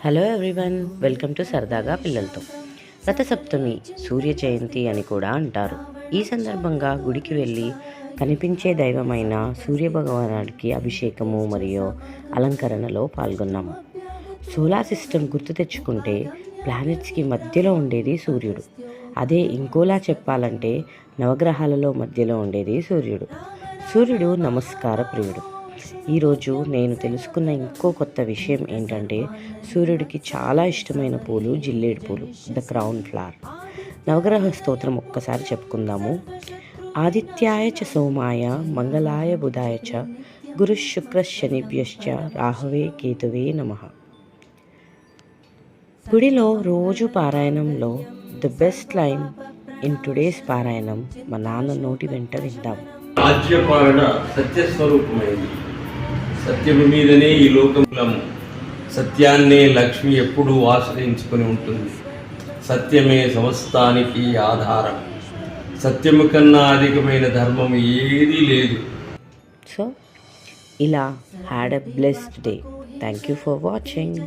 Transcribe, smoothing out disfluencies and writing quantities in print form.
Hello everyone, welcome to సరదాగా పిల్లలతో. రథసప్తమి సూర్య జయంతి అని కూడా అంటారు. ఈ సందర్భంగా గుడికి వెళ్ళి కనిపించే దైవమైన సూర్యభగవానుడికి అభిషేకము మరియు అలంకరణలో పాల్గొన్నాము. సోలార్ సిస్టమ్ గుర్తు తెచ్చుకుంటే ప్లానెట్స్కి మధ్యలో ఉండేది సూర్యుడు. అదే ఇంకోలా చెప్పాలంటే నవగ్రహాలలో మధ్యలో ఉండేది సూర్యుడు. సూర్యుడు నమస్కార ప్రియుడు. ఈరోజు నేను తెలుసుకున్న ఇంకో కొత్త విషయం ఏంటంటే సూర్యుడికి చాలా ఇష్టమైన పూలు జిల్లేడు పూలు, ద క్రౌన్ ఫ్లవర్. నవగ్రహ స్తోత్రం ఒక్కసారి చెప్పుకుందాము. ఆదిత్యాయ చ సోమాయ మంగళాయ బుధాయ చ గురు శుక్ర శనిభ్యశ్చ రాహవే కేతువే నమః. గుడిలో రోజు పారాయణంలో the best line in today's పారాయణం మా నాన్న నోటి వెంట విందాం. రాజ్యపాలన సత్యస్వరూపమైంది. సత్యము మీదనే ఈ లోకములము. సత్యాన్నే లక్ష్మి ఎప్పుడూ ఆశ్రయించుకొని ఉంటుంది. సత్యమే సమస్తానికి ఆధారం. సత్యము కన్నా అధికమైన ధర్మం ఏదీ లేదు. సో ఇలా had a blessed day. Thank you for watching.